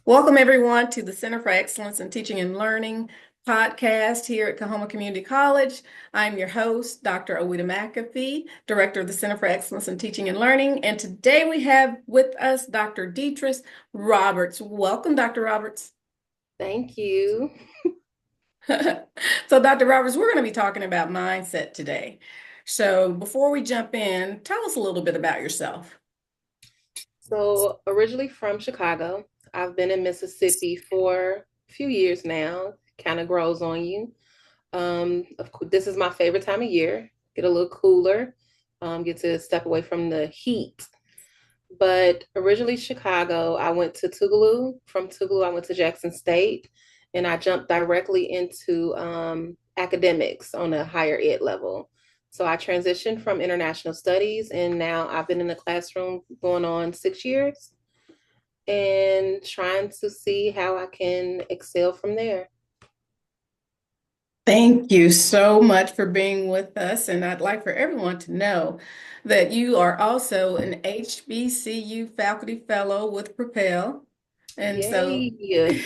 Welcome, everyone, to the Center for Excellence in Teaching and Learning podcast here at Coahoma Community College. I'm your host, Dr. Ouida McAfee, Director of the Center for Excellence in Teaching and Learning. And today we have with us Dr. Detrice Roberts. Welcome, Dr. Roberts. Thank you. So, Dr. Roberts, we're going to be talking about mindset today. So, before we jump in, tell us a little bit about yourself. So, originally from Chicago, I've been in Mississippi for a few years now. Kind of grows on you. Of course, this is my favorite time of year. Get a little cooler, get to step away from the heat. But originally Chicago, I went to Tougaloo. From Tougaloo, I went to Jackson State, and I jumped directly into academics on a higher ed level. So I transitioned from international studies, and now I've been in the classroom going on 6 years and trying to see how I can excel from there. Thank you so much for being with us. And I'd like for everyone to know that you are also an HBCU faculty fellow with Propel. And so, Yay!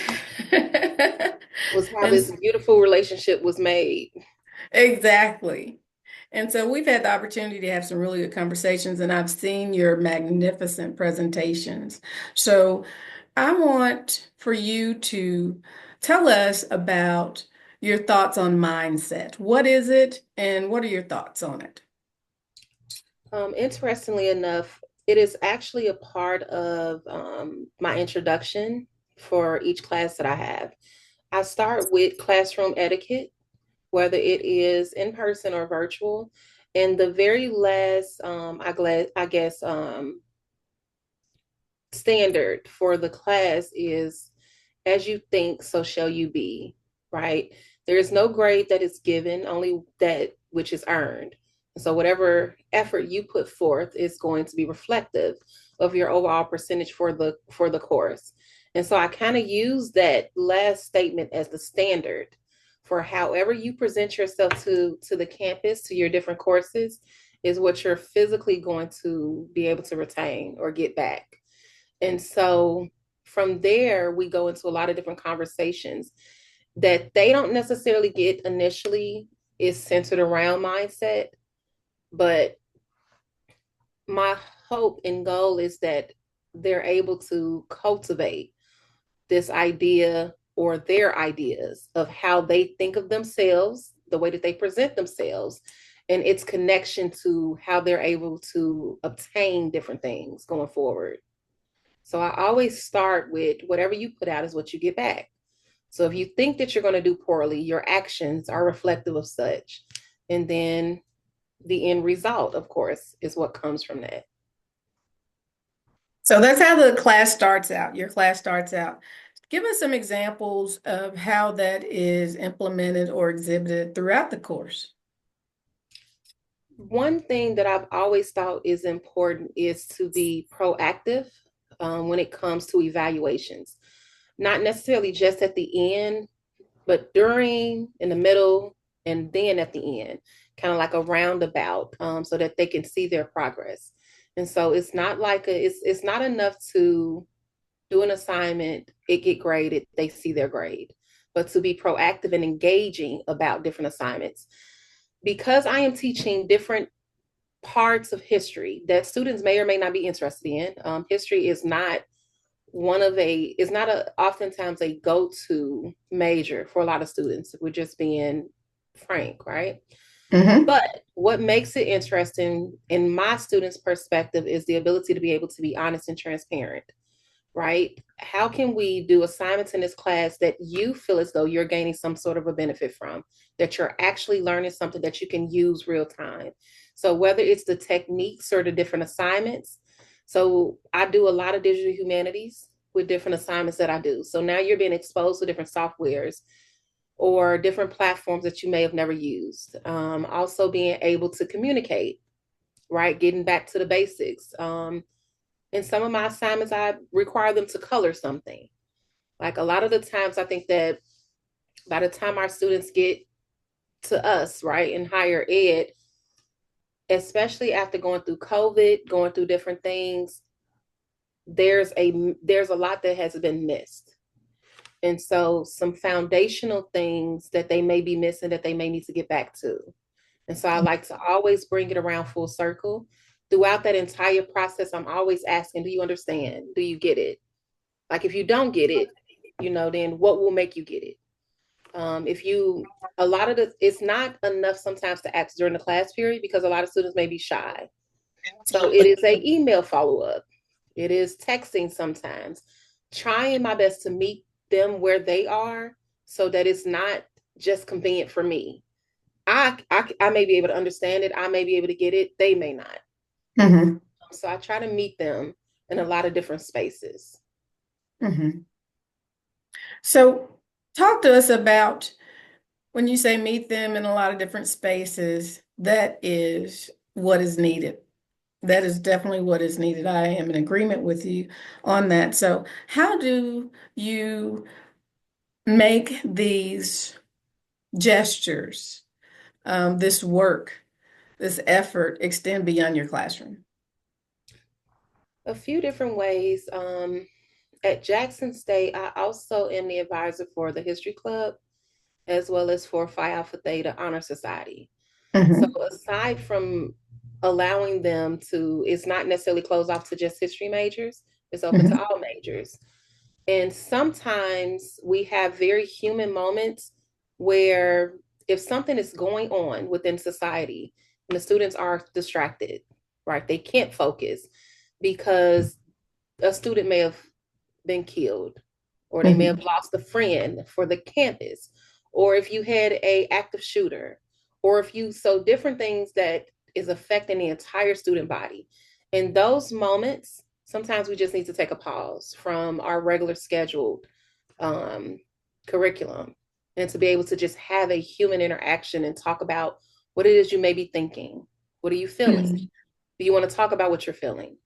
Was how and this beautiful relationship was made. exactly. And so we've had the opportunity to have some really good conversations, and I've seen your magnificent presentations. So I want for you to tell us about your thoughts on mindset. What is it, and what are your thoughts on it? Interestingly enough, it is actually a part of my introduction for each class that I have. I start with classroom etiquette, whether it is in person or virtual. And the very last, I guess, standard for the class is as you think, so shall you be, right? There is no grade that is given, only that which is earned. So whatever effort you put forth is going to be reflective of your overall percentage for the course. And so I kind of use that last statement as the standard for however you present yourself to the campus, to your different courses, is what you're physically going to be able to retain or get back. And so from there, we go into a lot of different conversations that they don't necessarily get initially is centered around mindset. But my hope and goal is that they're able to cultivate this idea or their ideas of how they think of themselves, the way that they present themselves, and its connection to how they're able to obtain different things going forward. So I always start with whatever you put out is what you get back. So if you think that you're going to do poorly, your actions are reflective of such. And then the end result, of course, is what comes from that. So that's how the class starts out. Your class starts out. Give us some examples of how that is implemented or exhibited throughout the course. One thing that I've always thought is important is to be proactive when it comes to evaluations, not necessarily just at the end, but during, in the middle, and then at the end, kind of like a roundabout, so that they can see their progress. And so it's not like it's not enough to do an assignment, it get graded, they see their grade, but to be proactive and engaging about different assignments. Because I am teaching different parts of history that students may or may not be interested in. History is not is not oftentimes a go-to major for a lot of students. We're just being frank, right? Mhm. But what makes it interesting in my students' perspective is the ability to be able to be honest and transparent, right? How can we do assignments in this class that you feel as though you're gaining some sort of a benefit from, that you're actually learning something that you can use real time? So whether it's the techniques or the different assignments. So I do a lot of digital humanities with different assignments that I do. So now you're being exposed to different softwares or different platforms that you may have never used. Also being able to communicate, right? Getting back to the basics. In some of my assignments, I require them to color something. Like a lot of the times, I think that by the time our students get to us, right, in higher ed, especially after going through COVID, going through different things, there's a lot that has been missed. And so some foundational things that they may be missing that they may need to get back to. And so I like to always bring it around full circle. Throughout that entire process, I'm always asking, do you understand? Do you get it? Like if you don't get it, then what will make you get it? If you A lot of it's not enough sometimes to ask during the class period because a lot of students may be shy. So it is a email follow-up. It is texting sometimes, trying my best to meet them where they are so that it's not just convenient for me. I may be able to understand it. I may be able to get it. They may not. Mm-hmm. So I try to meet them in a lot of different spaces. Mm-hmm. So talk to us about when you say meet them in a lot of different spaces, that is what is needed. That is definitely what is needed. I am in agreement with you on that. So how do you make these gestures, this work, this effort extend beyond your classroom? A few different ways. At Jackson State, I also am the advisor for the History Club as well as for Phi Alpha Theta Honor Society. So Mm-hmm. aside from allowing them to, it's not necessarily closed off to just history majors, it's open to Mm-hmm. all majors. And sometimes we have very human moments where if something is going on within society and the students are distracted, right? They can't focus because a student may have been killed, or they may have Mm-hmm. lost a friend for the campus, or if you had a active shooter, or if you so different things that is affecting the entire student body. In those moments, sometimes we just need to take a pause from our regular scheduled um, curriculum and to be able to just have a human interaction and talk about what it is you may be thinking. What are you feeling? Mm-hmm. Do you want to talk about what you're feeling?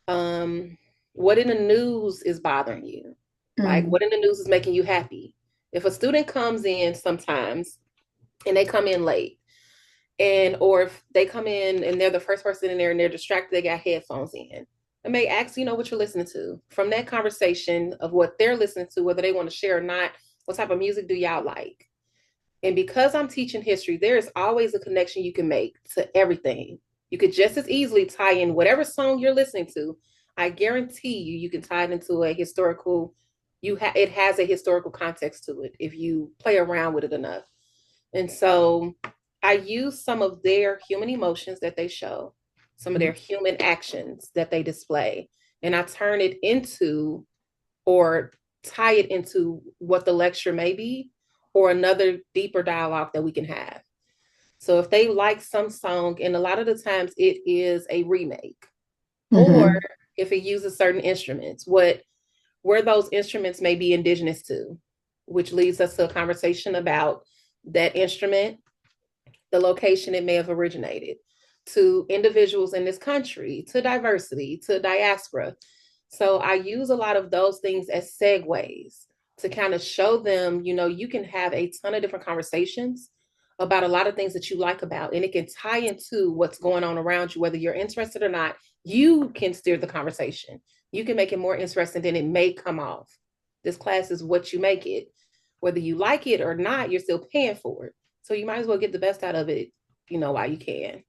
um what in the news is bothering you, like Mm-hmm. what in the news is making you happy. If a student comes in sometimes and they come in late, and or if they come in and they're the first person in there and they're distracted, they got headphones in, I may ask, what you're listening to. From that conversation of what they're listening to, whether they want to share or not, what type of music do y'all like? And because I'm teaching history, there is always a connection you can make to everything. You could just as easily tie in whatever song you're listening to. I guarantee you can tie it into a historical. It has a historical context to it if you play around with it enough. And so I use some of their human emotions that they show, some of their human actions that they display, and I turn it into, or tie it into what the lecture may be, or another deeper dialogue that we can have. So if they like some song, and a lot of the times it is a remake, or Mm-hmm. if it uses certain instruments, where those instruments may be indigenous to, which leads us to a conversation about that instrument, the location it may have originated, to individuals in this country, to diversity, to diaspora. So I use a lot of those things as segues to kind of show them, you can have a ton of different conversations about a lot of things that you like about, and it can tie into what's going on around you, whether you're interested or not. You can steer the conversation. You can make it more interesting than it may come off. This class is what you make it. Whether you like it or not, you're still paying for it. So you might as well get the best out of it, while you can.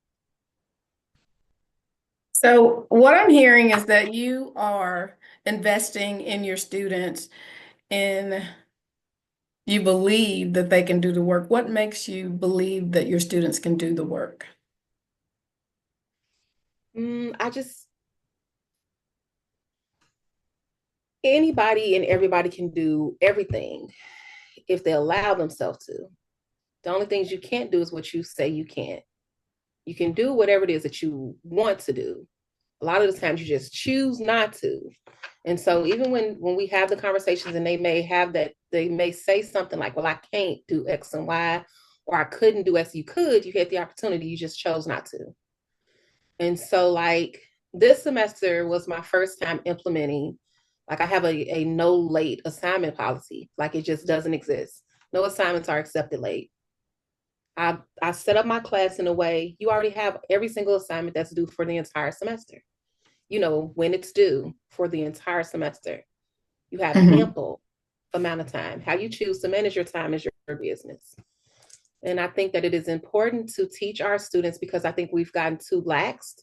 So what I'm hearing is that you are investing in your students and you believe that they can do the work. What makes you believe that your students can do the work? I just, anybody and everybody can do everything if they allow themselves to. The only things you can't do is what you say you can't. You can do whatever it is that you want to do. A lot of the times you just choose not to. And so even when we have the conversations and they may say something like, well, I can't do X and Y, or I couldn't do X. You could, you had the opportunity, you just chose not to. And so like this semester was my first time implementing, like I have a no late assignment policy. Like it just doesn't exist. No assignments are accepted late. I set up my class in a way you already have every single assignment that's due for the entire semester. when it's due for the entire semester. You have Hmm. ample amount of time. How you choose to manage your time is your business. And I think that it is important to teach our students because I think we've gotten too lax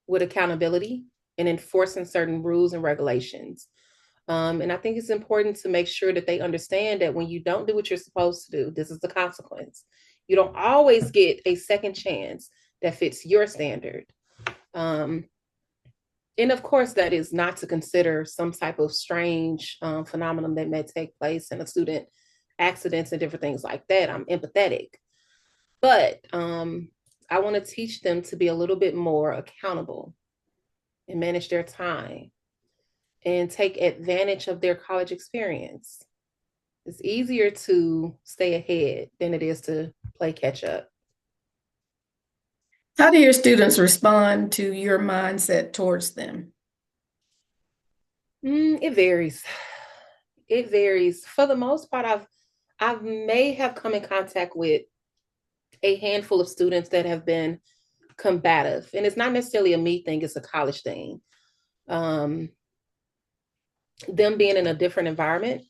with accountability and enforcing certain rules and regulations. And I think it's important to make sure that they understand that when you don't do what you're supposed to do, this is the consequence. You don't always get a second chance that fits your standard. Um, and of course, that is not to consider some type of strange phenomenon that may take place in a student accidents and different things like that. I'm empathetic, but I want to teach them to be a little bit more accountable and manage their time and take advantage of their college experience. It's easier to stay ahead than it is to play catch up. How do your students respond to your mindset towards them? It varies. It varies. For the most part, I may have come in contact with a handful of students that have been combative, and it's not necessarily a me thing; it's a college thing. Um, them being in a different environment,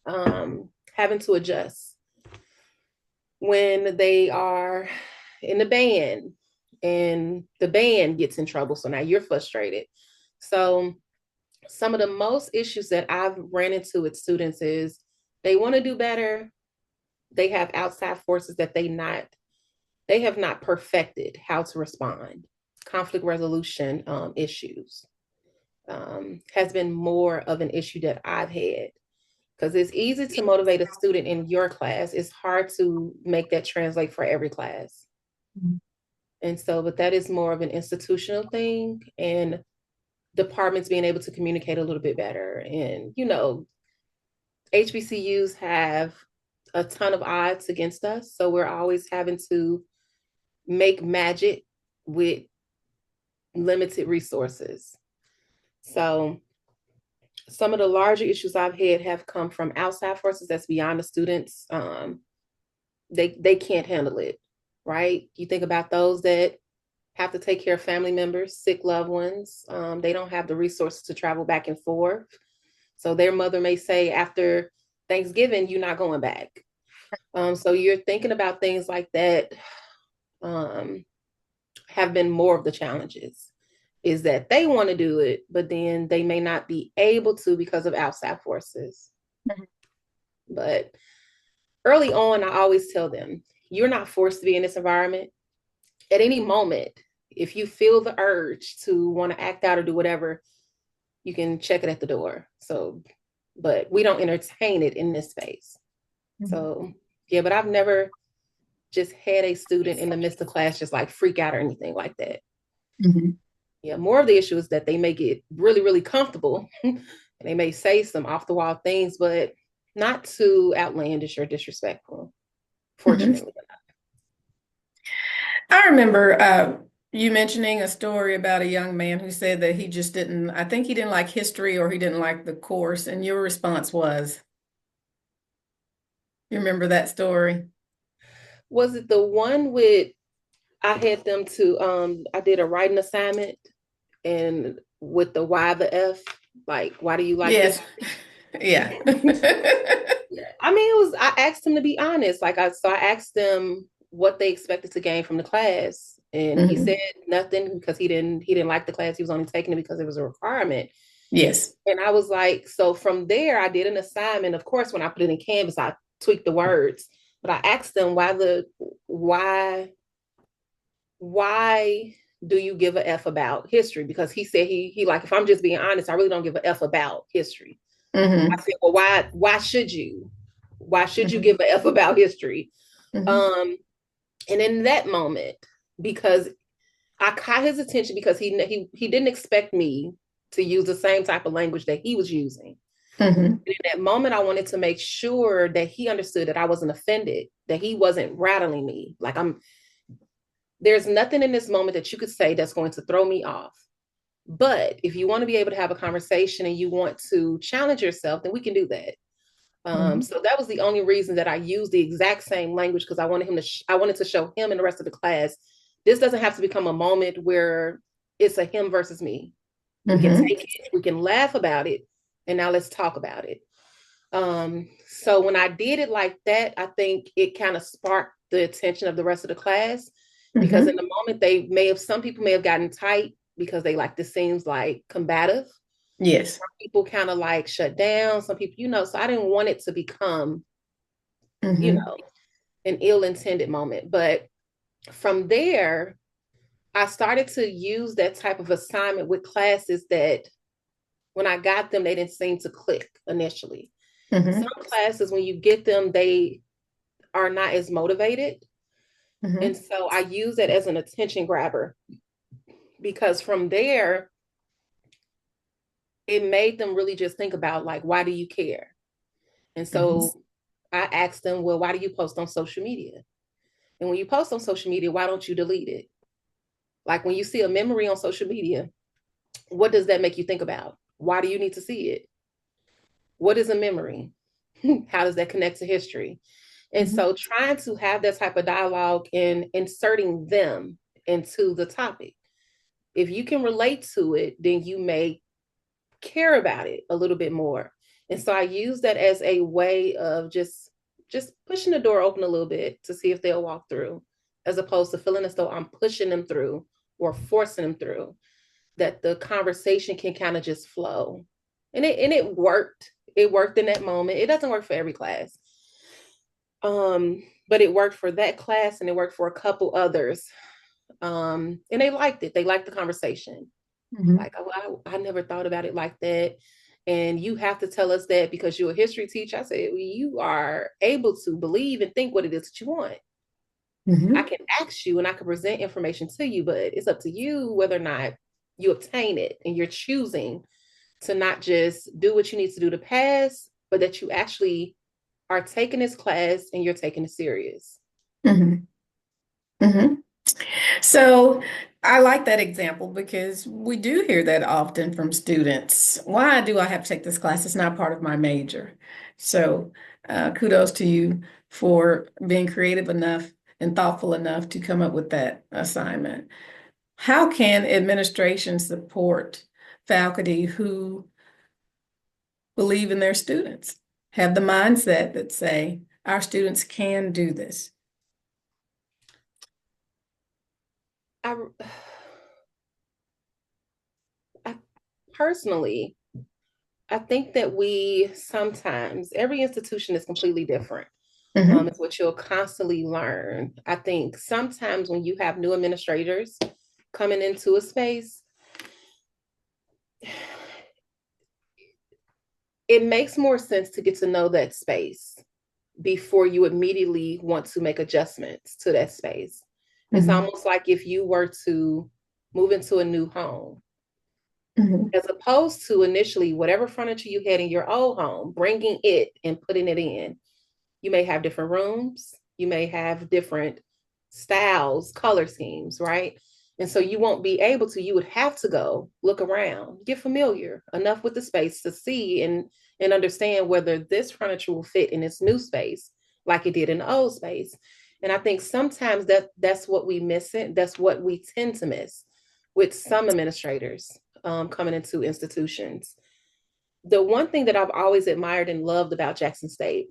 Hmm. having to adjust when they are in the band and the band gets in trouble. So now you're frustrated. So some of the most issues that I've ran into with students is they want to do better. They have outside forces that they have not perfected how to respond. Conflict resolution issues has been more of an issue that I've had because it's easy to motivate a student in your class. It's hard to make that translate for every class. And so, but that is more of an institutional thing and departments being able to communicate a little bit better. And, HBCUs have a ton of odds against us. So we're always having to make magic with limited resources. So some of the larger issues I've had have come from outside forces that's beyond the students. They can't handle it, right? You think about those that have to take care of family members, sick loved ones. They don't have the resources to travel back and forth. So their mother may say after Thanksgiving, you're not going back. So you're thinking about things like that um, have been more of the challenges is that they want to do it, but then they may not be able to because of outside forces. But early on, I always tell them, you're not forced to be in this environment. At any moment, if you feel the urge to want to act out or do whatever, you can check it at the door. So, but we don't entertain it in this space. So, yeah, but I've never just had a student in the midst of class just like freak out or anything like that. Hmm. Yeah, more of the issue is that they may get really, really comfortable and they may say some off the wall things, but not too outlandish or disrespectful, Hmm. fortunately. I remember you mentioning a story about a young man who said that he just didn't, I think he didn't like history or he didn't like the course. And your response was, you remember that story? Was it the one with I had them to I did a writing assignment and with the why the F, like why do you like Yes. history? Yeah. I mean, it was I asked them to be honest. I asked them what they expected to gain from the class. And he said Hmm. nothing because he didn't like the class. He was only taking it because it was a requirement. Yes. And I was like, so from there I did an assignment. Of course, when I put it in Canvas, I tweaked the words. But I asked them why do you give a F about history? Because he said he like, if I'm just being honest, I really don't give a F about history. I Hmm. said, well, why should you? Why should you Hmm. give a F about history? Hmm. Um, and in that moment, because I caught his attention because he didn't expect me to use the same type of language that he was using. Hmm. And in that moment, I wanted to make sure that he understood that I wasn't offended, that he wasn't rattling me. Like there's nothing in this moment that you could say that's going to throw me off. But if you want to be able to have a conversation and you want to challenge yourself, then we can do that. Hmm. So that was the only reason that I used the exact same language because I wanted to show him and the rest of the class This doesn't have to become a moment where it's a him versus me. We can Mm-hmm. take it, we can laugh about it, and now let's talk about it. So when I did it like that, I think it kind of sparked the attention of the rest of the class, because in Mm-hmm. the moment they may have, some people may have gotten tight because they like, this seems like combative. Yes. Some people kind of like shut down. Some people, so I didn't want it to become, you Mm-hmm. know, an ill-intended moment. But from there, I started to use that type of assignment with classes that when I got them, they didn't seem to click initially. Some Mm-hmm. classes, when you get them, they are not as motivated. And Mm-hmm. so I use it as an attention grabber, because from there, it made them really just think about, like, why do you care? And Mm-hmm. so I asked them, well, why do you post on social media? And when you post on social media, why don't you delete it? Like, when you see a memory on social media, what does that make you think about? Why do you need to see it? What is a memory? How does that connect to history? And Mm-hmm. so trying to have that type of dialogue and inserting them into the topic. If you can relate to it, then you may care about it a little bit more. And so I use that as a way of just pushing the door open a little bit to see if they'll walk through, as opposed to feeling as though I'm pushing them through or forcing them through, that the conversation can kind of just flow. And it worked. It worked in that moment. It doesn't work for every class. But it worked for that class, and it worked for a couple others. And they liked it. They liked the conversation. Mm-hmm. Like, oh, I never thought about it like that. And you have to tell us that because you're a history teacher. I said, well, you are able to believe and think what it is that you want. I Mm-hmm. can ask you and I can present information to you, but it's up to you whether or not you obtain it. And you're choosing to not just do what you need to do to pass, but that you actually are taking this class and you're taking it serious. Mm-hmm. Mm-hmm. So I like that example because we do hear that often from students. Why do I have to take this class? It's not part of my major. So kudos to you for being creative enough and thoughtful enough to come up with that assignment. How can administration support faculty who believe in their students, have the mindset that say, our students can do this? I, I personally, I think that we sometimes, every institution is completely different. Hmm. It's what you'll constantly learn. I think sometimes when you have new administrators coming into a space, it makes more sense to get to know that space before you immediately want to make adjustments to that space. It's Hmm. almost like if you were to move into a new home, Hmm. as opposed to initially whatever furniture you had in your old home, bringing it and putting it in. You may have different rooms, you may have different styles, color schemes, right? And so you won't be able to, you would have to go look around, get familiar enough with the space to see and understand whether this furniture will fit in its new space like it did in the old space. And I think sometimes that's what we miss it. That's what we tend to miss with some administrators coming into institutions. The one thing that I've always admired and loved about Jackson State,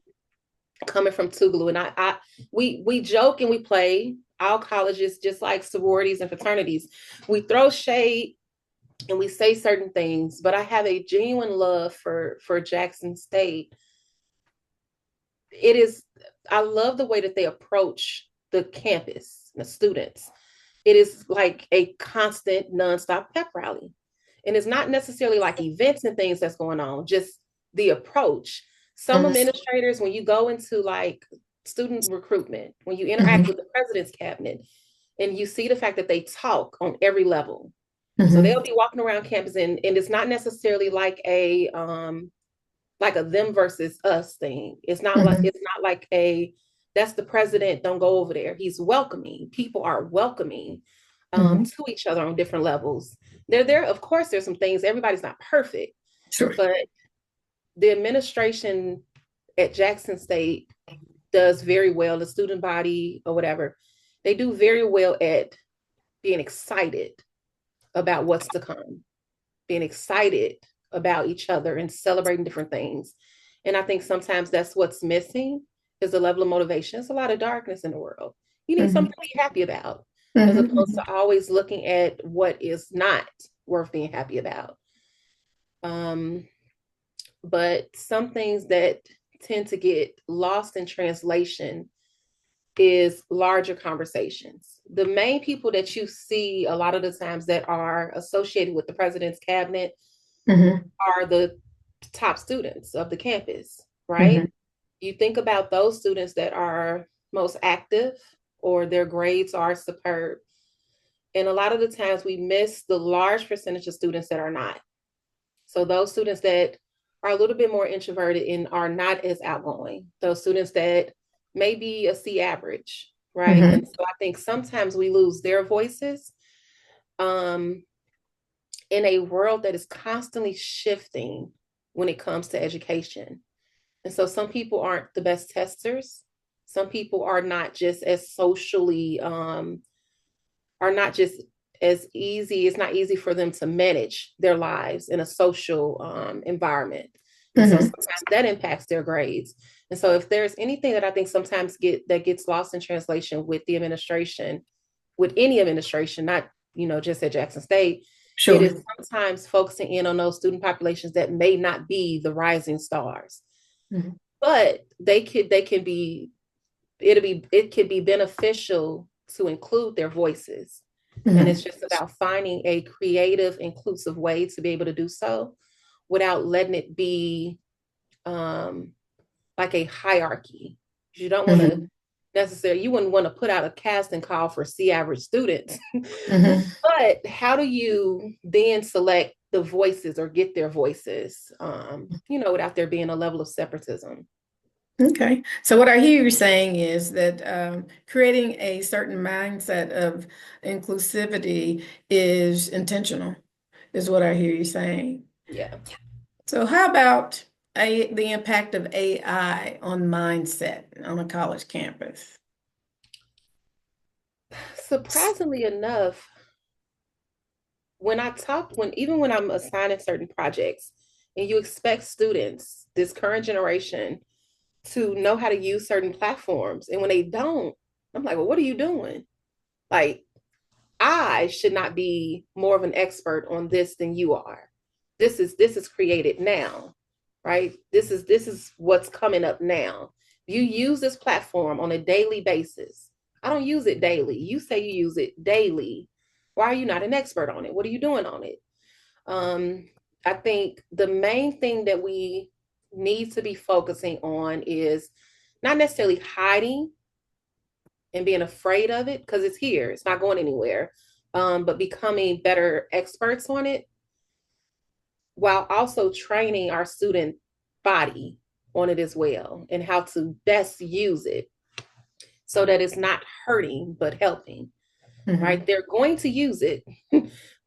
coming from Tougaloo, and we joke and we play. All colleges, just like sororities and fraternities, we throw shade and we say certain things. But I have a genuine love for Jackson State. It is, I love the way that they approach the campus, the students. It is like a constant, nonstop pep rally. And it's not necessarily like events and things that's going on, just the approach. Some Hmm. administrators, when you go into like student recruitment, when you interact Hmm. with the president's cabinet, and you see the fact that they talk on every level. So they'll Hmm. be walking around campus, and it's not necessarily like a them versus us thing. Hmm. It's not like a, that's the president, don't go over there. He's welcoming. People are welcoming Hmm. to each other on different levels. There, of course, there's some things. Everybody's not perfect, Sure. but the administration at Jackson State does very well. The student body or whatever, they do very well at being excited about what's to come, being excited about each other and celebrating different things. And I think sometimes that's what's missing is the level of motivation. There's a lot of darkness in the world. You need Mhm. something to be happy about, as opposed Mhm. to always looking at what is not worth being happy about. Um, but some things that tend to get lost in translation is larger conversations. The main people that you see a lot of the times that are associated with the president's cabinet Mhm. are the top students of the campus, Mhm. right? You think about those students that are most active or their grades are superb. And a lot of the times we miss the large percentage of students that are not. So those students that are a little bit more introverted and are not as outgoing, those students that may be a C average, right? And Mhm. so I think sometimes we lose their voices um, in a world that is constantly shifting when it comes to education. And so some people aren't the best testers. Some people are not just as socially are not just as easy, it's not easy for them to manage their lives in a social environment. And so Mhm. sometimes that impacts their grades. And so if there's anything that I think sometimes gets lost in translation with the administration, with any administration, not just at Jackson State, it is Sure. sometimes focusing in on those student populations that may not be the rising stars, Mhm. but they can be it can be beneficial to include their voices. And it's Mhm. just about finding a creative, inclusive way to be able to do so without letting it be um, like a hierarchy. You don't want to Mhm. necessarily, you wouldn't want to put out a casting call for C average students. Mhm. But how do you then select the voices or get their voices, without there being a level of separatism? Okay. So what I hear you saying is that creating a certain mindset of inclusivity is intentional, is what I hear you saying. Yeah. So how about the impact of AI on mindset on a college campus? Surprisingly enough, when I'm assigning certain projects and you expect students, this current generation, to know how to use certain platforms, and when they don't, I'm like, well, what are you doing? Like, I should not be more of an expert on this than you are. This is created now, right? This is what's coming up now. You use this platform on a daily basis. I don't use it daily. You say you use it daily. Why are you not an expert on it? What are you doing on it? Um, I think the main thing that we need to be focusing on is not necessarily hiding and being afraid of it because it's here, it's not going anywhere, but becoming better experts on it while also training our student body on it as well and how to best use it so that it's not hurting but helping, right? Mhm. They're going to use it,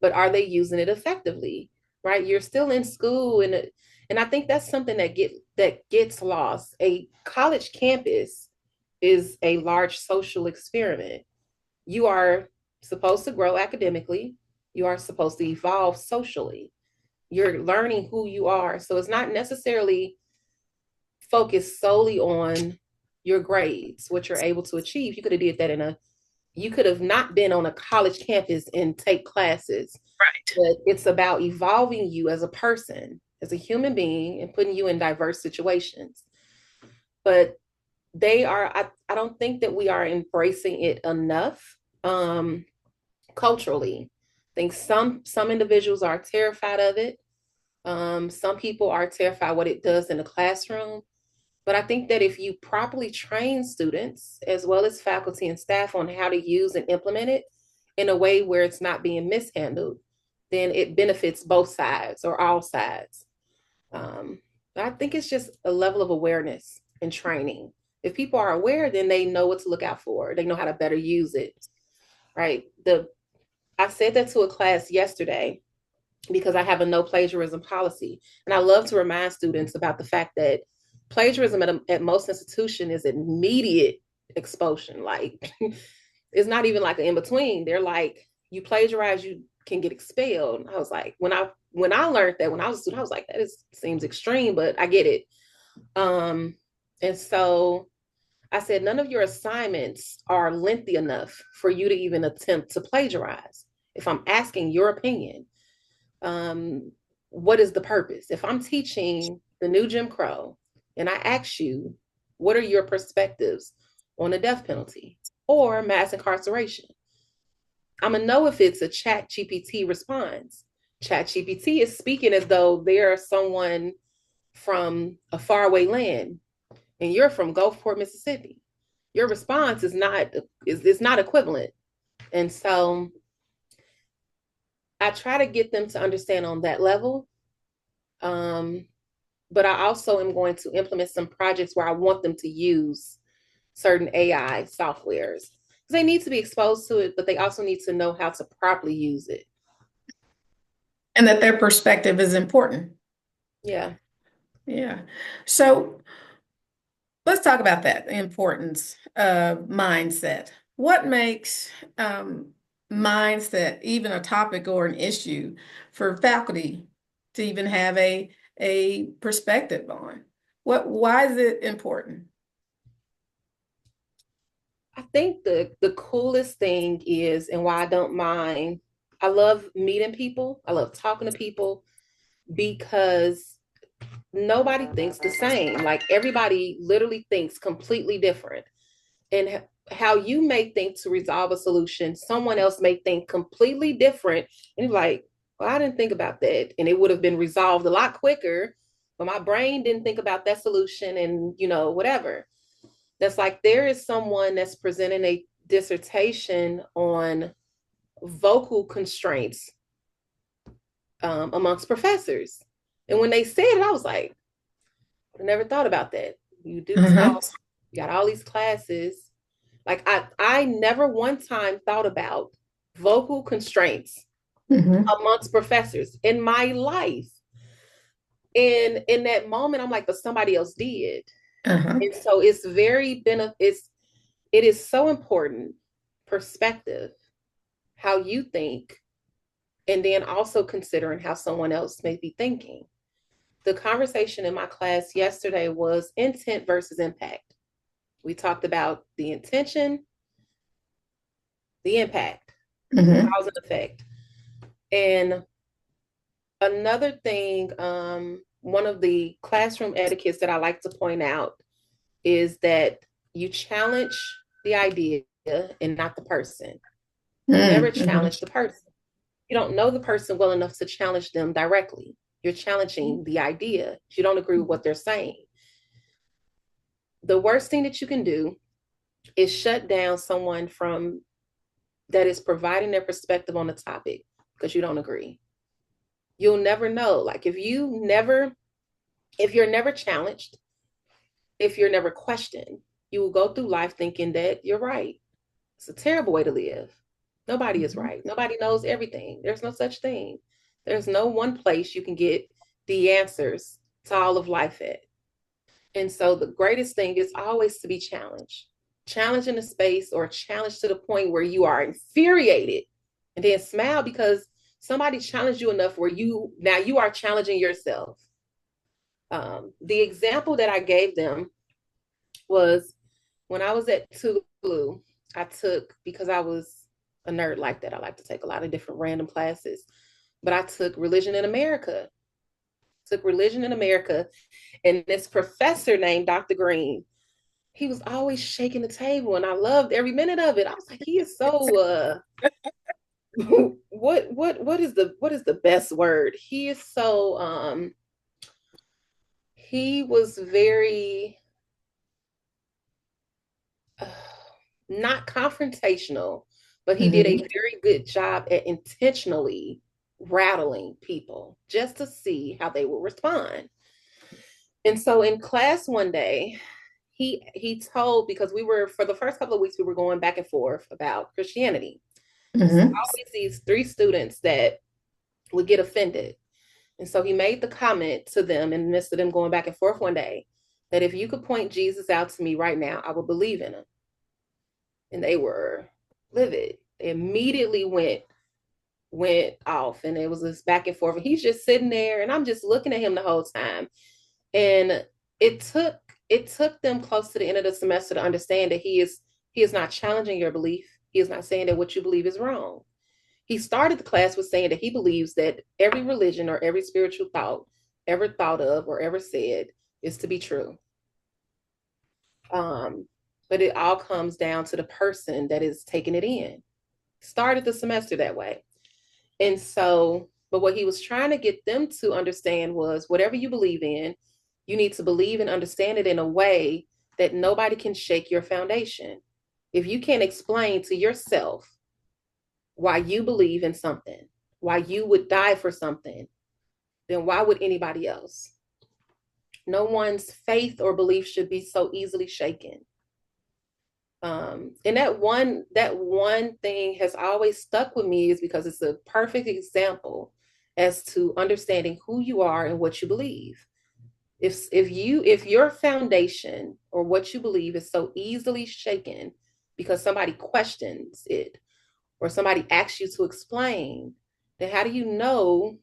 but are they using it effectively? Right? You're still in school, and I think that's something that gets lost. A college campus is a large social experiment. You are supposed to grow academically. You are supposed to evolve socially. You're learning who you are. So it's not necessarily focused solely on your grades, what you're able to achieve. You could have not been on a college campus and take classes, Right. but it's about evolving you as a person, as a human being, and putting you in diverse situations. But I don't think that we are embracing it enough culturally. I think some individuals are terrified of it. Some people are terrified what it does in the classroom. But I think that if you properly train students as well as faculty and staff on how to use and implement it in a way where it's not being mishandled, then it benefits both sides or all sides. Um, I think it's just a level of awareness and training. If people are aware, then they know what to look out for. They know how to better use it, right? I said that to a class yesterday because I have a no plagiarism policy. And I love to remind students about the fact that plagiarism at most institutions is immediate expulsion. Like it's not even like an in between. They're like, you plagiarize, you can get expelled. I was like, when I learned that when I was a student, I was like, seems extreme, but I get it. Um, and so I said, none of your assignments are lengthy enough for you to even attempt to plagiarize. If I'm asking your opinion, um, what is the purpose? If I'm teaching the new Jim Crow and I ask you, what are your perspectives on the death penalty or mass incarceration? I'm gonna know if it's a chat GPT response. Chat GPT is speaking as though they're someone from a faraway land and you're from Gulfport, Mississippi. Your response is not equivalent. And so I try to get them to understand on that level. Um, but I also am going to implement some projects where I want them to use certain AI softwares. They need to be exposed to it, but they also need to know how to properly use it. And that their perspective is important. Yeah. Yeah. So let's talk about that, the importance of mindset. What makes mindset even a topic or an issue for faculty to even have a perspective on? Why is it important? I think the coolest thing is, and why I don't mind, I love meeting people. I love talking to people because nobody thinks the same. Like everybody literally thinks completely different. And how you may think to resolve a solution, someone else may think completely different. And you're like, well, I didn't think about that. And it would have been resolved a lot quicker, but my brain didn't think about that solution and, whatever. That's like there is someone that's presenting a dissertation on vocal constraints amongst professors. And when they said it, I was like, I never thought about that. You do Uh-huh. talk, you got all these classes. Like I never one time thought about vocal constraints Hmm. amongst professors in my life. And in that moment, I'm like, but somebody else did. Uh-huh. And so it is so important perspective, how you think, and then also considering how someone else may be thinking. The conversation in my class yesterday was intent versus impact. We talked about the intention, the impact, Hmm. cause and effect. And another thing, one of the classroom etiquettes that I like to point out is that you challenge the idea and not the person. You never Mm-hmm. challenge the person. You don't know the person well enough to challenge them directly. You're challenging the idea. You don't agree with what they're saying. The worst thing that you can do is shut down someone from that is providing their perspective on the topic because you don't agree. You'll never know. Like if you're never challenged, if you're never questioned, you will go through life thinking that you're right. It's a terrible way to live. Nobody is right. Nobody knows everything. There's no such thing. There's no one place you can get the answers to all of life at. And so the greatest thing is always to be challenged. Challenge in a space or challenge to the point where you are infuriated and then smile because somebody challenged you enough where you are challenging yourself. The example that I gave them was when I was at Tulu, I took, because I was a nerd like that, I like to take a lot of different random classes, but I took religion in America. Took religion in America, and this professor named Dr. Green, he was always shaking the table, and I loved every minute of it. I was like, he is so what is the best word? He is so he was very uh, not confrontational, but he did a Hmm. very good job at intentionally rattling people just to see how they will respond. And so in class one day, he told, because we were, for the first couple of weeks we were going back and forth about Christianity. So Hmm. always these three students that would get offended. And so he made the comment to them in the midst of them going back and forth one day that if you could point Jesus out to me right now, I would believe in him. And they were livid. They immediately went went off, and it was this back and forth. And he's just sitting there, and I'm just looking at him the whole time. And it took it took them close to the end of the semester to understand that he is not challenging your belief. He is not saying that what you believe is wrong. He started the class with saying that he believes that every religion or every spiritual thought ever thought of or ever said is to be true. Um, but it all comes down to the person that is taking it in. Started the semester that way. And so, but what he was trying to get them to understand was whatever you believe in, you need to believe and understand it in a way that nobody can shake your foundation. If you can't explain to yourself why you believe in something, why you would die for something, then why would anybody else? No one's faith or belief should be so easily shaken. And that one thing has always stuck with me is because it's a perfect example as to understanding who you are and what you believe. If your foundation or what you believe is so easily shaken because somebody questions it or somebody asks you to explain, then how do you know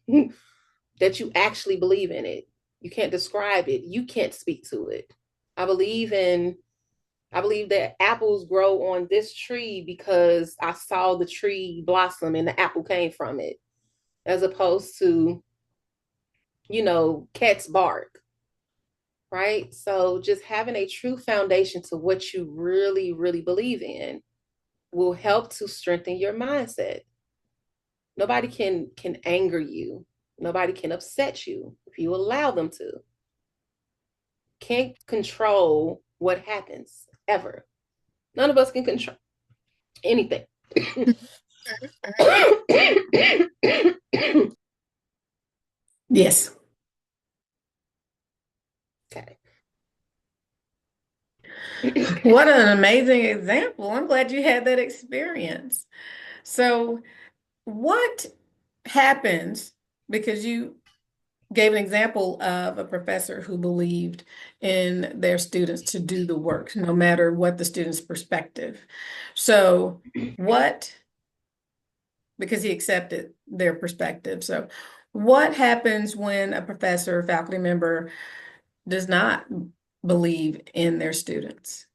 that you actually believe in it? You can't describe it. You can't speak to it. I believe in I believe that apples grow on this tree because I saw the tree blossom and the apple came from it, as opposed to, cats bark, right? So just having a true foundation to what you really, really believe in will help to strengthen your mindset. Nobody can anger you. Nobody can upset you if you allow them to. Can't control what happens ever. None of us can control anything. Yes. Okay. What an amazing example. I'm glad you had that experience. So, what happens because you gave an example of a professor who believed in their students to do the work, no matter what the student's perspective. So, what, because he accepted their perspective. So, what happens when a professor or faculty member does not believe in their students?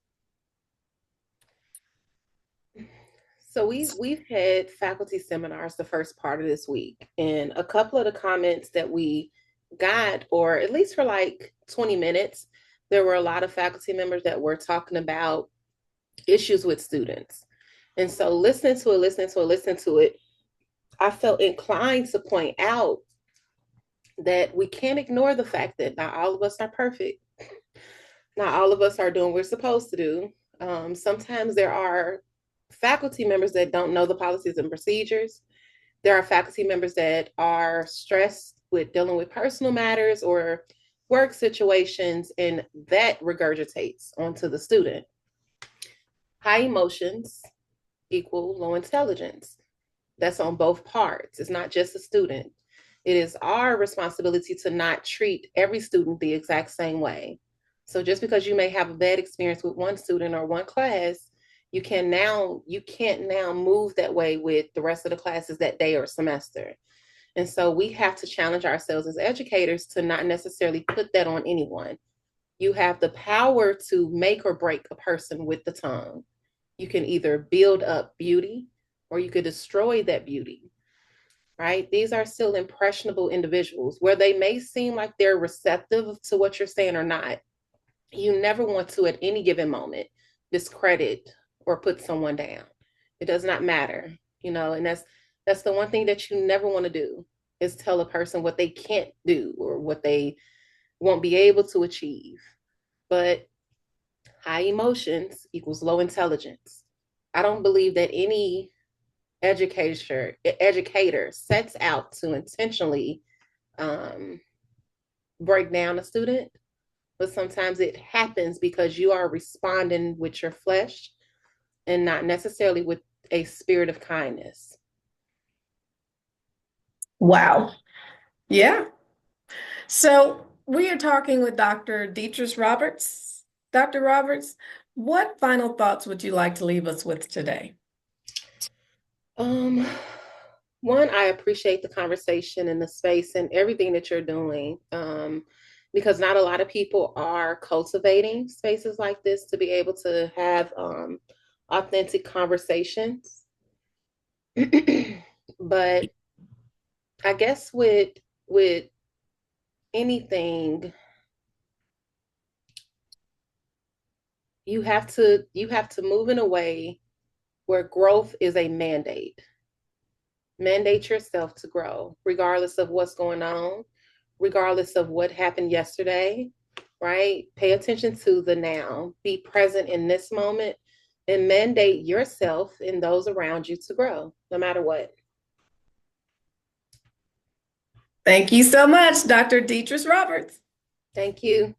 So we've had faculty seminars the first part of this week, and a couple of the comments that we got, or at least for like 20 minutes, there were a lot of faculty members that were talking about issues with students. And so listening to it, I felt inclined to point out that we can't ignore the fact that not all of us are perfect. Not all of us are doing what we're supposed to do. Sometimes there are faculty members that don't know the policies and procedures. There are faculty members that are stressed with dealing with personal matters or work situations, and that regurgitates onto the student. High emotions equal low intelligence. That's on both parts. It's not just the student. It is our responsibility to not treat every student the exact same way. So just because you may have a bad experience with one student or one class, you can't now move that way with the rest of the classes that day or semester. And so we have to challenge ourselves as educators to not necessarily put that on anyone. You have the power to make or break a person with the tongue. You can either build up beauty or you could destroy that beauty, right? These are still impressionable individuals where they may seem like they're receptive to what you're saying or not. You never want to, at any given moment, discredit or put someone down. It does not matter, and that's the one thing that you never want to do is tell a person what they can't do or what they won't be able to achieve. But high emotions equals low intelligence. I don't believe that any educator sets out to intentionally um, break down a student, but sometimes it happens because you are responding with your flesh and not necessarily with a spirit of kindness. Wow. Yeah. So we are talking with Dr. Detrice Roberts. Dr. Roberts, what final thoughts would you like to leave us with today? Um, One, I appreciate the conversation and the space and everything that you're doing, because not a lot of people are cultivating spaces like this to be able to have authentic conversations. But I guess with anything, you have to move in a way where growth is a mandate. Mandate yourself to grow, regardless of what's going on, regardless of what happened yesterday, right? Pay attention to the now, be present in this moment, and mandate yourself and those around you to grow, no matter what. Thank you so much, Dr. Detrice Roberts. Thank you.